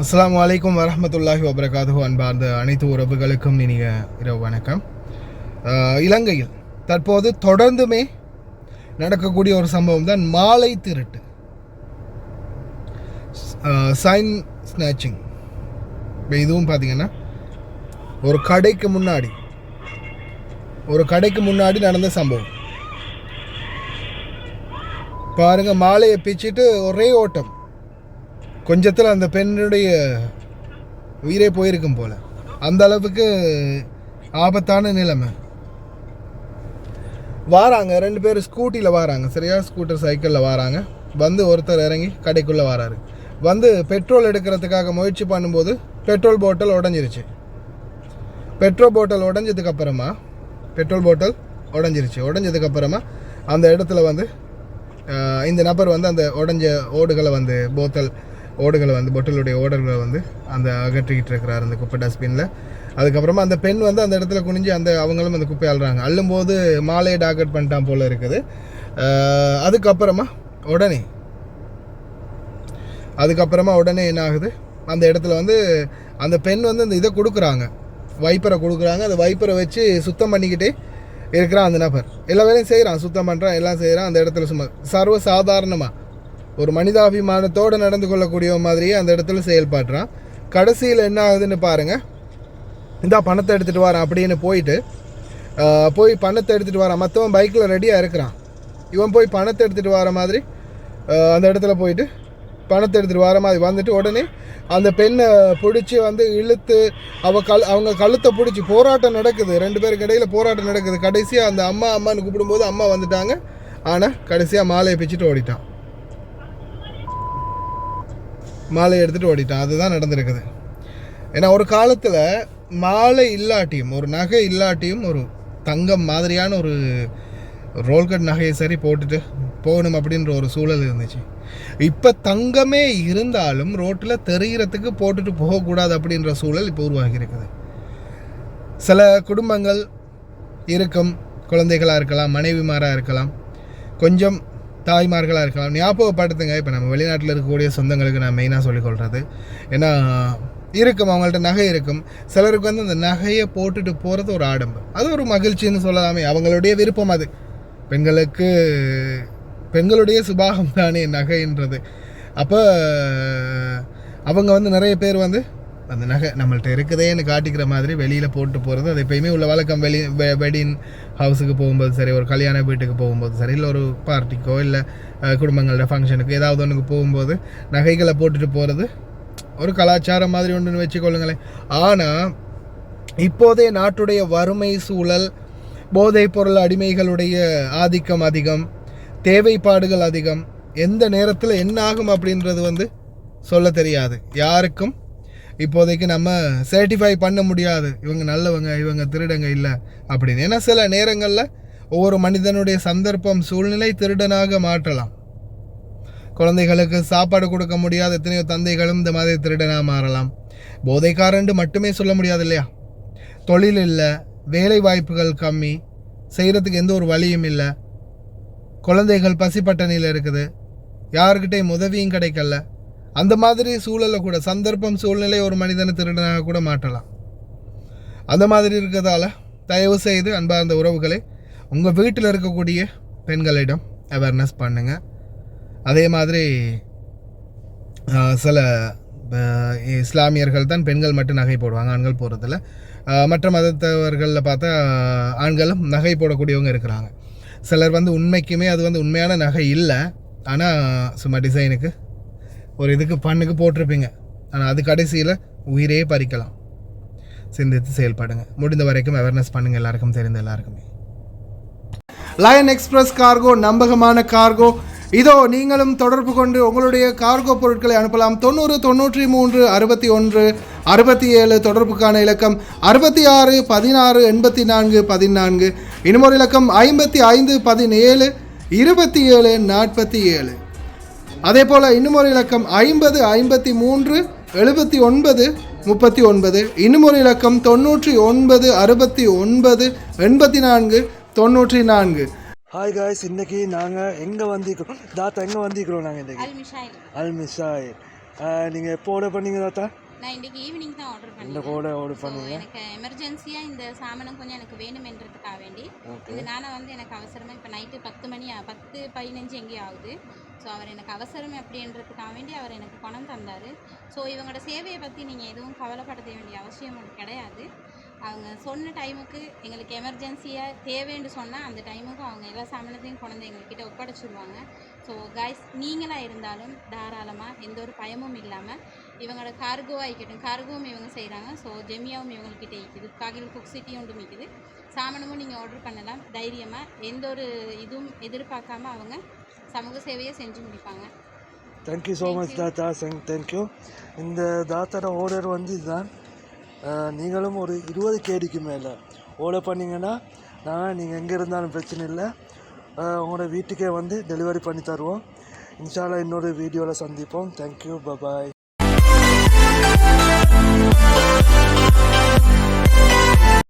அஸ்ஸலாமு அலைக்கும் வரஹ்மத்துல்லாஹி வபரகாத்துஹு. அன்பார்ந்த அனைத்து உறவுகளுக்கும் இனிய இரவு வணக்கம். இலங்கையில் தற்போது தொடர்ந்துமே நடக்கக்கூடிய ஒரு சம்பவம் தான் மாலை திருட்டு, சைன் ஸ்நாச்சிங். இப்போ இதுவும் பார்த்தீங்கன்னா ஒரு கடைக்கு முன்னாடி நடந்த சம்பவம். பாருங்கள், மாலையை பிச்சுட்டு ஒரே ஓட்டம். கொஞ்சத்தில் அந்த பெண்ணுடைய உயிரே போயிருக்கும் போல், அந்த அளவுக்கு ஆபத்தான நிலைமை. வாராங்க, 2 பேர் ஸ்கூட்டியில் வராங்க, சரியா, ஸ்கூட்டர் சைக்கிளில் வராங்க. வந்து ஒருத்தர் இறங்கி கடைக்குள்ளே வராரு. வந்து பெட்ரோல் எடுக்கிறதுக்காக முயற்சி பண்ணும்போது பெட்ரோல் பாட்டில் உடஞ்சிருச்சு. உடஞ்சதுக்கப்புறமா அந்த இடத்துல வந்து இந்த நபர் வந்து அந்த உடஞ்ச ஓடுகளை வந்து பொட்டலுடைய ஓடர்களை வந்து அந்த அகற்றிக்கிட்டு இருக்கிறார் அந்த குப்பை டஸ்ட்பினில். அதுக்கப்புறமா அந்த பெண் வந்து அந்த இடத்துல குனிஞ்சு அவங்களும் அந்த குப்பை அள்ளுறாங்க. அள்ளும்போது மாலையை டார்கெட் பண்ணிட்டான் போல் இருக்குது. அதுக்கப்புறமா உடனே என்ன ஆகுது, அந்த இடத்துல வந்து அந்த பெண் வந்து அந்த இதை வைப்பரை கொடுக்குறாங்க. அந்த வைப்பரை வச்சு சுத்தம் பண்ணிக்கிட்டே இருக்கிறான் அந்த நபர். எல்லா வேலையும் செய்கிறான், சுத்தம் பண்ணுறான், எல்லாம் செய்கிறான். அந்த இடத்துல சும்மா சர்வசாதாரணமாக ஒரு மனிதாபிமானத்தோடு நடந்து கொள்ளக்கூடிய மாதிரியே அந்த இடத்துல செயல்படுறான். கடைசியில் என்ன ஆகுதுன்னு பாருங்கள். இந்த பணத்தை எடுத்துகிட்டு வரான் அப்படின்னு போய் பணத்தை எடுத்துகிட்டு வரான். மற்றவன் பைக்கில் ரெடியாக இருக்கிறான். இவன் போய் பணத்தை எடுத்துகிட்டு வர மாதிரி அந்த இடத்துல போயிட்டு பணத்தை எடுத்துகிட்டு வர மாதிரி வந்துட்டு உடனே அந்த பெண்ணை பிடிச்சி வந்து இழுத்து அவங்க கழுத்தை பிடிச்சி போராட்டம் நடக்குது. 2 பேருக்கு இடையில் போராட்டம் நடக்குது. கடைசியாக அந்த அம்மான்னு கூப்பிடும்போது அம்மா வந்துட்டாங்க. ஆனால் கடைசியாக மாலையை பிச்சுட்டு ஓடிட்டான். மாலையை எடுத்துகிட்டு ஓடிட்டான். அதுதான் நடந்திருக்குது. ஏன்னா ஒரு காலத்தில் மாலை இல்லாட்டியும், ஒரு நகை இல்லாட்டியும், ஒரு தங்கம் மாதிரியான ஒரு ரோல்கட் நகையை சரி போட்டுட்டு போகணும் அப்படின்ற ஒரு சூழல் இருந்துச்சு. இப்போ தங்கமே இருந்தாலும் ரோட்டில் தெரிகிறதுக்கு போட்டுட்டு போகக்கூடாது அப்படின்ற சூழல் இப்போ உருவாகி இருக்குது. சில குடும்பங்கள் இருக்கும், குழந்தைகளாக இருக்கலாம், மனைவிமாராக இருக்கலாம், கொஞ்சம் தாய்மார்களாக இருக்கலாம். ஞாபகப்படுத்துங்க, இப்போ நம்ம வெளிநாட்டில் இருக்கக்கூடிய சொந்தங்களுக்கு நான் மெயினாக சொல்லிக்கொள்கிறது, ஏன்னா இருக்கும், அவங்கள்ட்ட நகை இருக்கும். சிலருக்கு வந்து அந்த நகையை போட்டுட்டு போகிறது ஒரு ஆடம்பரம், அது ஒரு மகிழ்ச்சின்னு சொல்லலாமே, அவங்களுடைய விருப்பம். அது பெண்களுடைய சுபாகம் தானே நகைன்றது. அப்போ அவங்க வந்து நிறைய பேர் வந்து அந்த நகை நம்மள்ட்ட இருக்குதேன்னு காட்டிக்கிற மாதிரி வெளியில் போட்டு போகிறது அது எப்பயுமே உள்ள வழக்கம். வெட்டிங் ஹவுஸுக்கு போகும்போது சரி, ஒரு கல்யாண வீட்டுக்கு போகும்போது சரி, இல்லை ஒரு பார்ட்டிக்கோ இல்லை குடும்பங்களோட ஃபங்க்ஷனுக்கு ஏதாவது ஒன்றுக்கு போகும்போது நகைகளை போட்டுட்டு போகிறது ஒரு கலாச்சாரம் மாதிரி ஒன்றுன்னு வச்சுக்கொள்ளுங்களேன். ஆனால் இப்போதைய நாட்டுடைய வறுமை சூழல், போதைப் பொருள் அடிமைகளுடைய ஆதிக்கம் அதிகம், தேவைப்பாடுகள் அதிகம், எந்த நேரத்தில் என்ன ஆகும் அப்படின்றது வந்து சொல்ல தெரியாது யாருக்கும். இப்போதைக்கு நம்ம சர்டிஃபை பண்ண முடியாது இவங்க நல்லவங்க, இவங்க திருடங்க இல்லை அப்படின்னு. ஏன்னா சில நேரங்களில் ஒவ்வொரு மனிதனுடைய சந்தர்ப்பம், சூழ்நிலை திருடனாக மாற்றலாம். குழந்தைகளுக்கு சாப்பாடு கொடுக்க முடியாத எத்தனையோ தந்தைகளும் இந்த மாதிரி திருடனாக மாறலாம். போதைக்காரண்டு மட்டுமே சொல்ல முடியாது இல்லையா. தொழில் இல்லை, வேலை வாய்ப்புகள் கம்மி, செய்கிறதுக்கு எந்த ஒரு வழியும் இல்லை, குழந்தைகள் பசிப்பட்டணியில் இருக்குது, யாருக்கிட்டையும் உதவியும் கிடைக்கல. அந்த மாதிரி சூழலை கூட, சந்தர்ப்பம் சூழ்நிலை ஒரு மனிதனை திருடனாக கூட மாற்றலாம். அந்த மாதிரி இருக்கிறதால தயவு செய்து அன்பார்ந்த உறவுகளை உங்கள் வீட்டில் இருக்கக்கூடிய பெண்களிடம் அவேர்னஸ் பண்ணுங்கள். அதே மாதிரி சில இஸ்லாமியர்கள் தான் பெண்கள் மட்டும் நகை போடுவாங்க, ஆண்கள் போடுறதில்ல. மற்ற மதத்தவர்களில் பார்த்தா ஆண்களும் நகை போடக்கூடியவங்க இருக்கிறாங்க. சிலர் வந்து உண்மைக்குமே அது வந்து உண்மையான நகை இல்லை, ஆனால் சும்மா டிசைனுக்கு ஒரு இதுக்கு பண்ணுக்கு போட்டிருப்பீங்க. ஆனால் அது கடைசியில் உயிரே பறிக்கலாம். சிந்தித்து செயல்படுங்க. முடிந்த வரைக்கும் அவேர்னஸ் பண்ணுங்கள், எல்லாருக்கும் தெரிந்த எல்லாருக்குமே. லயன் எக்ஸ்பிரஸ் கார்கோ, நம்பகமான கார்கோ. இதோ நீங்களும் தொடர்பு கொண்டு உங்களுடைய கார்கோ பொருட்களை அனுப்பலாம். 90 93 61 67 தொடர்புக்கான இலக்கம் 66 16 84 14. இன்னும் ஒரு இலக்கம் 55 17 27 47. அதே போல் இன்னும் ஒரு இலக்கம் 50 53 79 39. இன்னும் ஒரு இலக்கம் 99 69 84 94. ஹாய் காய்ஸ், இன்றைக்கி நாங்கள் எங்கே வந்திருக்கிறோம், தாத்தா எங்கே வந்திருக்கிறோம் நாங்கள் இன்றைக்கி? அல் மிஷாயில். நீங்கள் எப்போ ஆர்டர் பண்ணீங்க தாத்தா? நான் இன்றைக்கி ஈவினிங் தான் ஆர்டர் இந்த பண்ணேன். கோடை ஆர்டர் பண்ணீங்க. எனக்கு எமர்ஜென்சியாக இந்த சாமானம் கொஞ்சம் எனக்கு வேணுமென்றதுக்காக வேண்டி இதனால் வந்து எனக்கு அவசரமாக இப்போ நைட்டு 10:15 எங்கேயும் ஆகுது. ஸோ அவர் எனக்கு அவசரம் அப்படின்றதுக்காக வேண்டி அவர் எனக்கு பணம் தந்தார். ஸோ இவங்களோட சேவையை பற்றி நீங்கள் எதுவும் கவலைப்பட வேண்டிய அவசியம் கிடையாது. அவங்க சொன்ன டைமுக்கு எங்களுக்கு எமர்ஜென்சியாக தேவைன்னு சொன்னால் அந்த டைமுக்கு அவங்க எல்லா சாமானத்தையும் கொண்டு எங்கள்கிட்ட ஒப்படைச்சிடுவாங்க. ஸோ கைஸ், நீங்களாக இருந்தாலும் தாராளமாக எந்த ஒரு பயமும் இல்லாமல் இவங்களோட கார்கோவாக இருக்கட்டும், கார்கோவும் இவங்க செய்கிறாங்க. ஸோ ஜெமியாவும் இவங்கக்கிட்ட இருக்குது, காகில் குக் சிட்டியும் ஒன்றும் இருக்குது. சாமானமும் நீங்கள் ஆர்டர் பண்ணலாம் தைரியமாக, எந்த ஒரு இதுவும் எதிர்பார்க்காம அவங்க சமூக சேவையை செஞ்சு முடிப்பாங்க. தேங்க்யூ ஸோ மச் தாத்தா. தேங்க்யூ. இந்த தாத்தாவோட ஆர்டர் வந்து இதுதான். நீங்களும் ஒரு 20 கேடிக்கு மேலே ஆர்டர் பண்ணிங்கன்னா நீங்கள் எங்கே இருந்தாலும் பிரச்சனை இல்லை, உங்களோட வீட்டுக்கே வந்து டெலிவரி பண்ணி தருவோம். இன்ஷா அல்லாஹ் இன்னொரு வீடியோவில் சந்திப்போம். Thank you, bye bye.